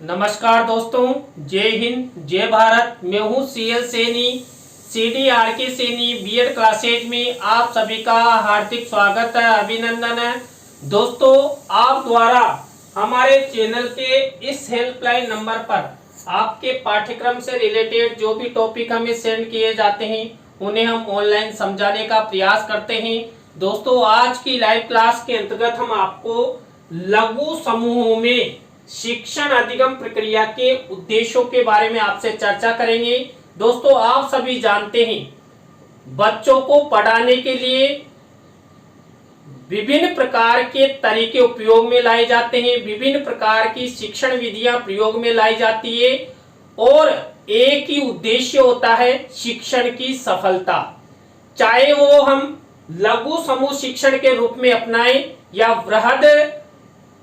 नमस्कार दोस्तों, जय हिंद जय भारत। मैं हूँ CL Saini, CDRK Saini BEd classes में आप सभी का हार्दिक स्वागत है, अभिनंदन है। दोस्तों, आप द्वारा हमारे चैनल के इस हेल्पलाइन नंबर पर आपके पाठ्यक्रम से रिलेटेड जो भी टॉपिक हमें सेंड किए जाते हैं उन्हें हम ऑनलाइन समझाने का प्रयास करते हैं। दोस्तों, आज की लाइव क्लास के अंतर्गत हम आपको लघु समूहों में शिक्षण अधिगम प्रक्रिया के उद्देश्यों के बारे में आपसे चर्चा करेंगे। दोस्तों, आप सभी जानते हैं बच्चों को पढ़ाने के लिए विभिन्न प्रकार के तरीके उपयोग में लाए जाते हैं, विभिन्न प्रकार की शिक्षण विधियां प्रयोग में लाई जाती है और एक ही उद्देश्य होता है शिक्षण की सफलता। चाहे वो हम लघु समूह शिक्षण के रूप में अपनाएं या वृहद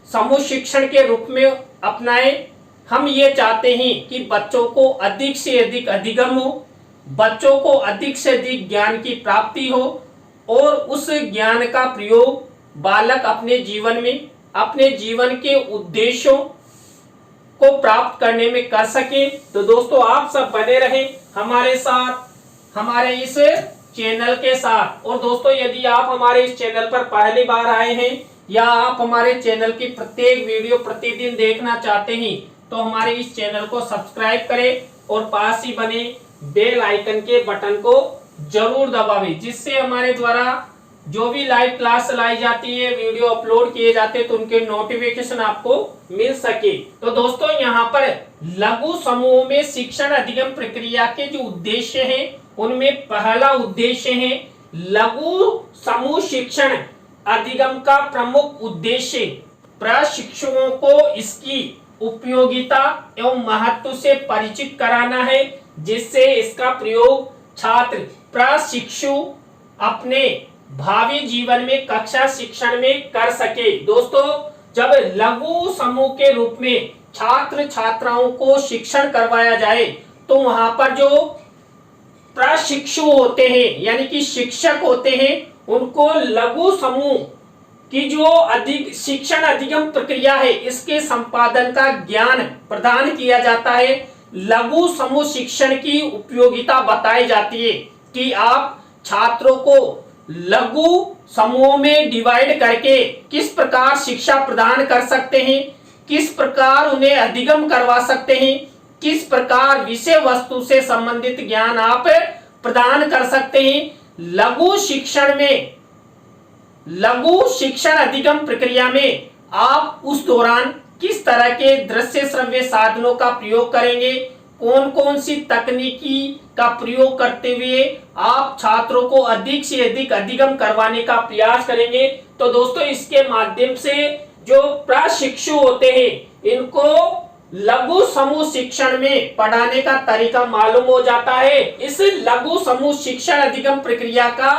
समूह शिक्षण के रूप में अपनाएं, हम ये चाहते हैं कि बच्चों को अधिक से अधिक अधिगम हो, बच्चों को अधिक से अधिक ज्ञान की प्राप्ति हो और उस ज्ञान का प्रयोग बालक अपने जीवन में अपने जीवन के उद्देश्यों को प्राप्त करने में कर सके। तो दोस्तों, आप सब बने रहें हमारे साथ, हमारे इस चैनल के साथ। और दोस्तों, यदि आप हमारे इस चैनल पर पहली बार आए हैं या आप हमारे चैनल की प्रत्येक वीडियो प्रतिदिन देखना चाहते हैं तो हमारे इस चैनल को सब्सक्राइब करें और पास ही बने बेल आइकन के बटन को जरूर दबावें, जिससे हमारे द्वारा जो भी लाइव क्लास चलाई जाती है, वीडियो अपलोड किए जाते हैं तो उनके नोटिफिकेशन आपको मिल सके। तो दोस्तों, यहाँ पर लघु समूह में शिक्षण अधिगम प्रक्रिया के जो उद्देश्य हैं उनमें पहला उद्देश्य है लघु समूह शिक्षण अधिगम का प्रमुख उद्देश्य प्रशिक्षुओं को इसकी उपयोगिता एवं महत्व से परिचित कराना है, जिससे इसका प्रयोग छात्र प्रशिक्षु अपने भावी जीवन में कक्षा शिक्षण में कर सके। दोस्तों, जब लघु समूह के रूप में छात्र छात्राओं को शिक्षण करवाया जाए तो वहां पर जो प्रशिक्षु होते हैं यानी कि शिक्षक होते हैं, उनको लघु समूह की जो अधिक शिक्षण अधिगम प्रक्रिया है इसके संपादन का ज्ञान प्रदान किया जाता है। लघु समूह शिक्षण की उपयोगिता बताई जाती है कि आप छात्रों को लघु समूह में डिवाइड करके किस प्रकार शिक्षा प्रदान कर सकते हैं, किस प्रकार उन्हें अधिगम करवा सकते हैं, किस प्रकार विषय वस्तु से संबंधित ज्ञान आप प्रदान कर सकते हैं। लघु शिक्षण अधिगम प्रक्रिया में आप उस दौरान किस तरह के दृश्य श्रव्य साधनों का प्रयोग करेंगे, कौन कौन सी तकनीकी का प्रयोग करते हुए आप छात्रों को अधिक से अधिक अधिगम करवाने का प्रयास करेंगे। तो दोस्तों, इसके माध्यम से जो प्रशिक्षु होते हैं इनको लघु समूह शिक्षण में पढ़ाने का तरीका मालूम हो जाता है। इस लघु समूह शिक्षण अधिगम प्रक्रिया का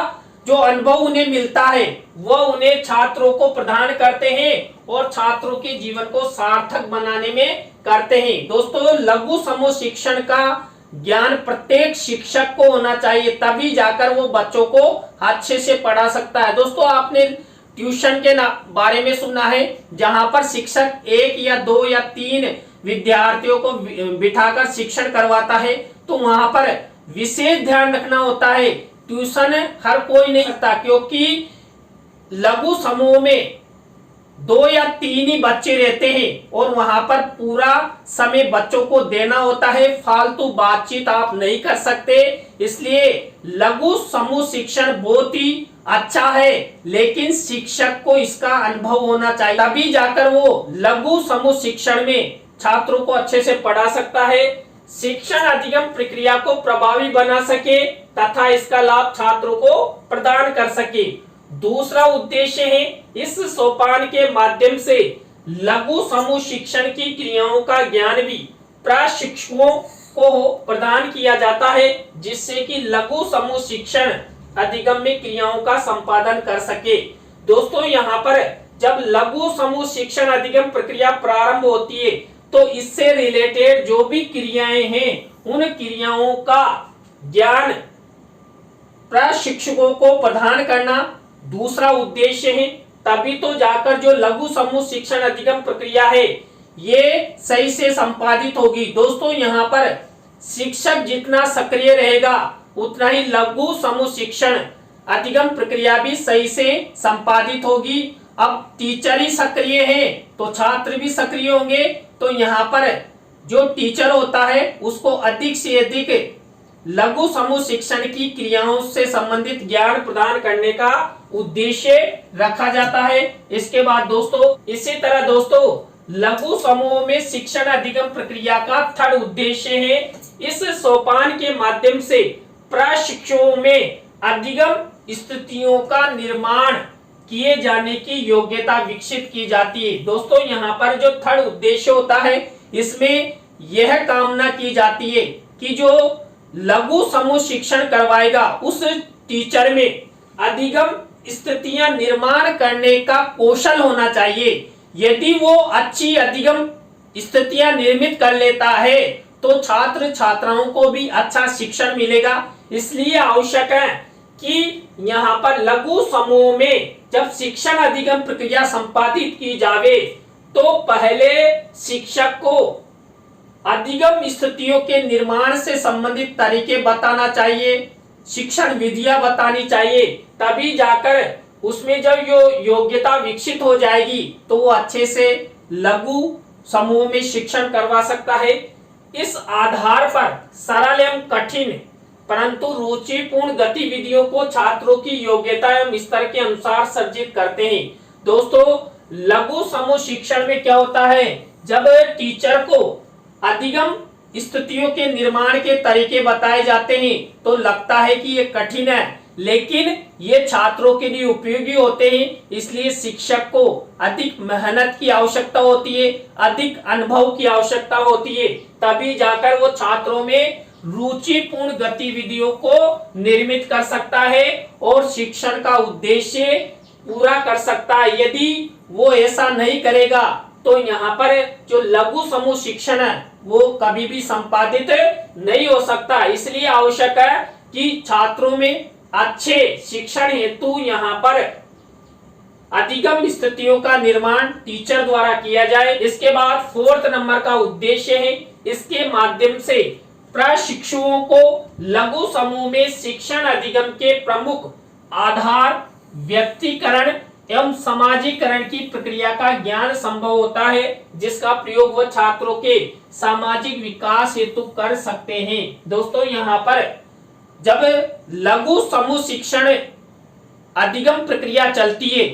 जो अनुभव उन्हें मिलता है वह उन्हें छात्रों को प्रदान करते हैं और छात्रों के जीवन को सार्थक बनाने में करते हैं। दोस्तों, लघु समूह शिक्षण का ज्ञान प्रत्येक शिक्षक को होना चाहिए, तभी जाकर वो बच्चों को अच्छे से पढ़ा सकता है। दोस्तों, आपने ट्यूशन के बारे में सुना है, जहां पर शिक्षक 1 या 2 या 3 विद्यार्थियों को बिठाकर शिक्षण करवाता है, तो वहां पर विशेष ध्यान रखना होता है। ट्यूशन हर कोई नहीं करता, क्योंकि लघु समूह में 2 या 3 ही बच्चे रहते हैं और वहां पर पूरा समय बच्चों को देना होता है, फालतू बातचीत आप नहीं कर सकते। इसलिए लघु समूह शिक्षण बहुत ही अच्छा है, लेकिन शिक्षक को इसका अनुभव होना चाहिए, तभी जाकर वो लघु समूह शिक्षण में छात्रों को अच्छे से पढ़ा सकता है, शिक्षण अधिगम प्रक्रिया को प्रभावी बना सके तथा इसका लाभ छात्रों को प्रदान कर सके। दूसरा उद्देश्य है इस सोपान के माध्यम से लघु समूह शिक्षण की क्रियाओं का ज्ञान भी प्रशिक्षुओं को प्रदान किया जाता है, जिससे कि लघु समूह शिक्षण अधिगम में क्रियाओं का संपादन कर सके। दोस्तों, यहाँ पर जब लघु समूह शिक्षण अधिगम प्रक्रिया प्रारंभ होती है तो इससे रिलेटेड जो भी क्रियाएं हैं उन क्रियाओं का ज्ञान प्रशिक्षकों को प्रदान करना दूसरा उद्देश्य है। तभी तो जाकर जो लघु समूह शिक्षण अधिगम प्रक्रिया है ये सही से संपादित होगी। दोस्तों यहाँ पर शिक्षक जितना सक्रिय रहेगा उतना ही लघु समूह शिक्षण अधिगम प्रक्रिया भी सही से संपादित होगी। अब टीचर ही सक्रिय है तो छात्र भी सक्रिय होंगे, तो यहाँ पर जो टीचर होता है उसको अधिक से अधिक लघु समूह शिक्षण की क्रियाओं से संबंधित ज्ञान प्रदान करने का उद्देश्य रखा जाता है। इसके बाद दोस्तों इसी तरह दोस्तों लघु समूहों में शिक्षण अधिगम प्रक्रिया का थर्ड उद्देश्य है इस सोपान के माध्यम से प्रशिक्षुओं में अधिगम स्थितियों का निर्माण किए जाने की योग्यता विकसित की जाती है। दोस्तों यहाँ पर जो थर्ड उद्देश्य होता है इसमें यह कामना की जाती है कि जो लघु समूह शिक्षण करवाएगा उस टीचर में अधिगम स्थितियां निर्माण करने का कौशल होना चाहिए। यदि वो अच्छी अधिगम स्थितियां निर्मित कर लेता है तो छात्र छात्राओं को भी अच्छा शिक्षण मिलेगा। इसलिए आवश्यक है कि यहाँ पर लघु समूह में जब शिक्षण अधिगम प्रक्रिया संपादित की जावे तो पहले शिक्षक को अधिगम स्थितियों के निर्माण से संबंधित तरीके बताना चाहिए, शिक्षण विधियां बतानी चाहिए, तभी जाकर उसमें जब योग्यता विकसित हो जाएगी तो वो अच्छे से लघु समूह में शिक्षण करवा सकता है। इस आधार पर सरल एवं कठिन परंतु रुचिपूर्ण गतिविधियों को छात्रों की योग्यता एवं स्तर के अनुसार सर्जित करते हैं। दोस्तों लघु समूह शिक्षण में क्या होता है, जब टीचर को अधिगम स्थितियों के निर्माण के तरीके बताए जाते हैं तो लगता है कि ये कठिन है, लेकिन ये छात्रों के लिए उपयोगी होते हैं। इसलिए शिक्षक को अधिक मेहनत की आवश्यकता होती है, अधिक अनुभव की आवश्यकता होती है, तभी जाकर वो छात्रों में रुचिपूर्ण गतिविधियों को निर्मित कर सकता है और शिक्षण का उद्देश्य पूरा कर सकता है। यदि वो ऐसा नहीं करेगा तो यहाँ पर जो लघु समूह शिक्षण है वो कभी भी संपादित नहीं हो सकता। इसलिए आवश्यक है कि छात्रों में अच्छे शिक्षण हेतु यहाँ पर अधिगम स्थितियों का निर्माण टीचर द्वारा किया जाए। इसके बाद फोर्थ नंबर का उद्देश्य है इसके माध्यम से प्रशिक्षुओं को लघु समूह में शिक्षण अधिगम के प्रमुख आधार व्यक्तिकरण एवं सामाजिकरण की प्रक्रिया का ज्ञान संभव होता है, जिसका प्रयोग वह छात्रों के सामाजिक विकास हेतु कर सकते हैं। दोस्तों यहाँ पर जब लघु समूह शिक्षण अधिगम प्रक्रिया चलती है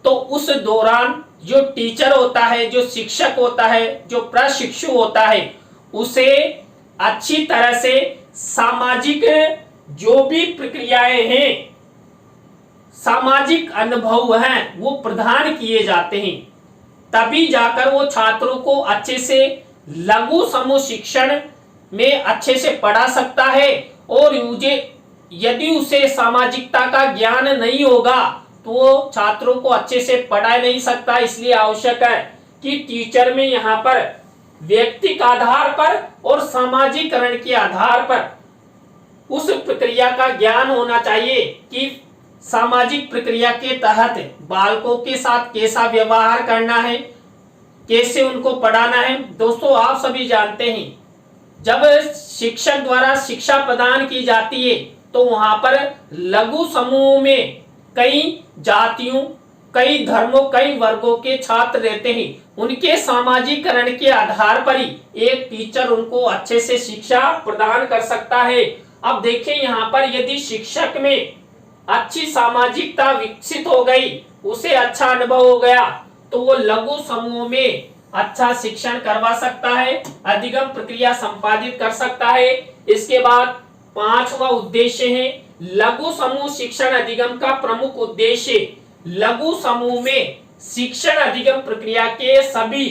तो उस दौरान जो टीचर होता है, जो शिक्षक होता है, जो प्रशिक्षु होता है, उसे अच्छी तरह से सामाजिक जो भी प्रक्रियाएं हैं, सामाजिक अनुभव हैं, वो प्रदान किए जाते हैं, तभी जाकर वो छात्रों को अच्छे से लघु समूह शिक्षण में अच्छे से पढ़ा सकता है। और यदि उसे सामाजिकता का ज्ञान नहीं होगा तो वो छात्रों को अच्छे से पढ़ा नहीं सकता। इसलिए आवश्यक है कि टीचर में यहाँ पर व्यक्तिक आधार पर और सामाजिकरण के आधार पर उस प्रक्रिया का ज्ञान होना चाहिए कि सामाजिक प्रक्रिया के तहत बालकों के साथ कैसा व्यवहार करना है, कैसे उनको पढ़ाना है। दोस्तों आप सभी जानते हैं जब शिक्षक द्वारा शिक्षा प्रदान की जाती है तो वहां पर लघु समूह में कई जातियों, कई धर्मों, कई वर्गों के छात्र रहते हैं। उनके सामाजिकरण के आधार पर ही एक टीचर उनको अच्छे से शिक्षा प्रदान कर सकता है। अब देखिए यहाँ पर यदि शिक्षक में अच्छी सामाजिकता विकसित हो गई, उसे अच्छा अनुभव हो गया, तो वो लघु समूह में अच्छा शिक्षण करवा सकता है, अधिगम प्रक्रिया संपादित कर सकता है। इसके बाद पांचवा उद्देश्य है लघु समूह शिक्षण अधिगम का प्रमुख उद्देश्य लघु समूह में शिक्षण अधिगम प्रक्रिया के सभी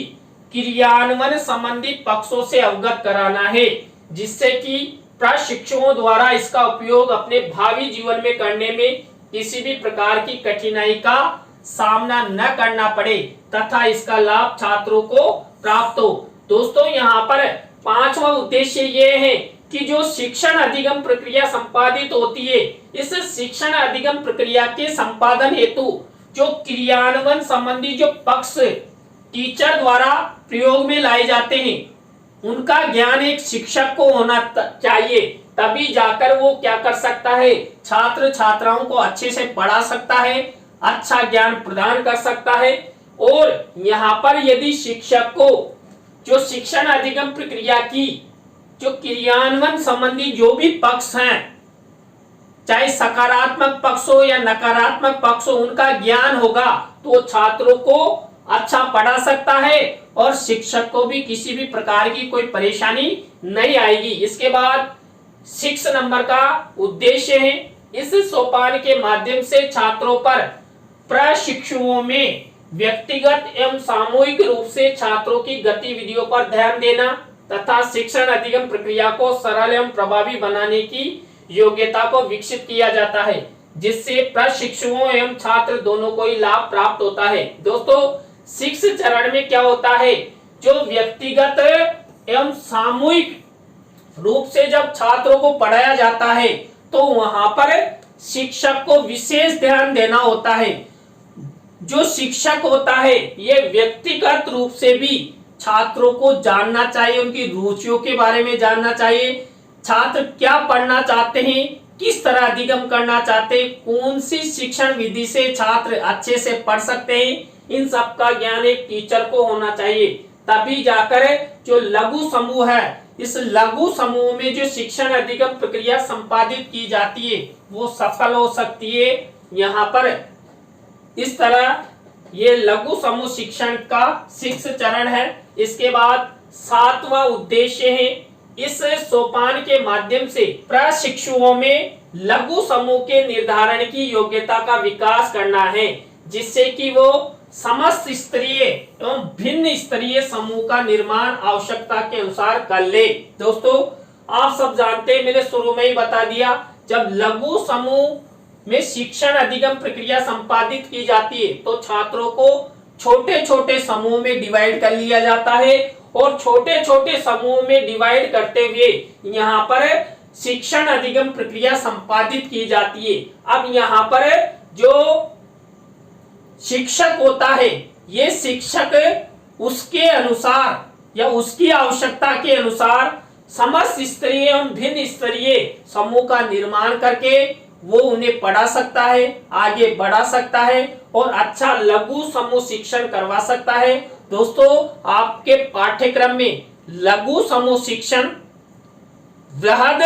क्रियान्वयन संबंधित पक्षों से अवगत कराना है, जिससे कि प्रशिक्षुओं द्वारा इसका उपयोग अपने भावी जीवन में करने में किसी भी प्रकार की कठिनाई का सामना न करना पड़े तथा इसका लाभ छात्रों को प्राप्त हो। दोस्तों यहाँ पर पांचवा उद्देश्य ये है कि जो शिक्षण अधिगम प्रक्रिया संपादित होती है, इस शिक्षण अधिगम प्रक्रिया के संपादन हेतु जो क्रियान्वयन संबंधी जो पक्ष टीचर द्वारा प्रयोग में लाए जाते हैं, उनका ज्ञान एक शिक्षक को होना चाहिए, तभी जाकर वो क्या कर सकता है, छात्र छात्राओं को अच्छे से पढ़ा सकता है, अच्छा ज्ञान प्रदान कर सकता है। और यहाँ पर यदि शिक्षक को जो शिक्षण अधिगम प्रक्रिया की जो क्रियान्वयन संबंधी जो भी पक्ष हैं, चाहे सकारात्मक पक्ष हो या नकारात्मक पक्ष हो, उनका ज्ञान होगा तो छात्रों को अच्छा पढ़ा सकता है और शिक्षक को भी किसी भी प्रकार की कोई परेशानी नहीं आएगी। इसके बाद 6 नंबर का उद्देश्य है, इस सोपान के माध्यम से छात्रों पर प्रशिक्षुओं में व्यक्तिगत एवं सामूहिक रूप से छात्रों की गतिविधियों पर ध्यान देना तथा शिक्षण अधिगम प्रक्रिया को सरल एवं प्रभावी बनाने की योग्यता को विकसित किया जाता है, जिससे प्रशिक्षुओं एवं छात्र दोनों को ही लाभ प्राप्त होता है। दोस्तों 6 चरण में क्या होता है, जो व्यक्तिगत एवं सामूहिक रूप से जब छात्रों को पढ़ाया जाता है तो वहां पर शिक्षक को विशेष ध्यान देना होता है। जो शिक्षक होता है ये व्यक्तिगत रूप से भी छात्रों को जानना चाहिए, उनकी रुचियों के बारे में जानना चाहिए, छात्र क्या पढ़ना चाहते हैं, किस तरह अधिगम करना चाहते हैं, कौन सी शिक्षण विधि से छात्र अच्छे से पढ़ सकते हैं, इन सब का ज्ञान एक टीचर को होना चाहिए। तभी जाकर जो लघु समूह है, इस लघु समूह में जो शिक्षण अधिगम प्रक्रिया संपादित की जाती है वो सफल हो सकती है। यहाँ पर इस तरह ये लघु समूह शिक्षण का 6 चरण है। इसके बाद 7वां उद्देश्य है, इस सोपान के माध्यम से प्रशिक्षुओं में लघु समूह के निर्धारण की योग्यता का विकास करना है, जिससे कि वो समस्त स्तरीय एवं भिन्न स्तरीय समूह का निर्माण आवश्यकता के अनुसार कर ले। दोस्तों आप सब जानते हैं, मैंने शुरू में ही बता दिया, जब लघु समूह में शिक्षण अधिगम प्रक्रिया संपादित की जाती है तो छात्रों को छोटे छोटे समूह में डिवाइड कर लिया जाता है और छोटे छोटे समूह में डिवाइड करते हुए यहाँ पर शिक्षण अधिगम प्रक्रिया संपादित की जाती है। अब यहाँ पर जो शिक्षक होता है, ये शिक्षक उसके अनुसार या उसकी आवश्यकता के अनुसार समस्त स्तरीय एवं भिन्न स्तरीय समूह का निर्माण करके वो उन्हें पढ़ा सकता है, आगे बढ़ा सकता है और अच्छा लघु समूह शिक्षण करवा सकता है। दोस्तों आपके पाठ्यक्रम में लघु समूह शिक्षण, वृहद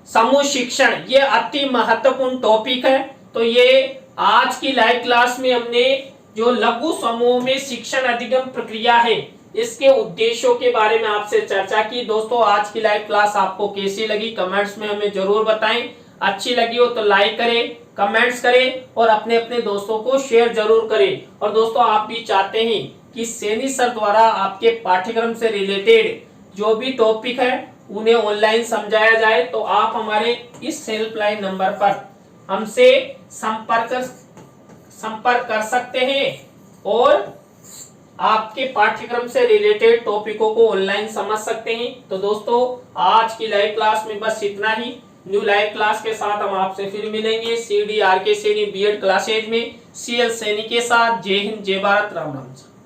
समूह शिक्षण ये अति महत्वपूर्ण टॉपिक है। तो ये आज की लाइव क्लास में हमने जो लघु समूह में शिक्षण अधिगम प्रक्रिया है इसके उद्देश्यों के बारे में आपसे चर्चा की। दोस्तों आज की लाइव क्लास आपको कैसी लगी कमेंट्स में हमें जरूर बताएं। अच्छी लगी हो तो लाइक करें, कमेंट्स करें और अपने अपने दोस्तों को शेयर जरूर करें। और दोस्तों आप भी चाहते हैं कि सैनी सर द्वारा आपके पाठ्यक्रम से रिलेटेड जो भी टॉपिक है उन्हें ऑनलाइन समझाया जाए तो आप हमारे इस हेल्पलाइन नंबर पर हमसे संपर्क कर सकते हैं और आपके पाठ्यक्रम से रिलेटेड टॉपिकों को ऑनलाइन समझ सकते हैं। तो दोस्तों आज की लाइव क्लास में बस इतना ही। न्यू लाइव क्लास के साथ हम आपसे फिर मिलेंगे CDRK सैनी बीएड क्लासेज में CL सैनी के साथ। जय हिंद, जय भारत, राम राम।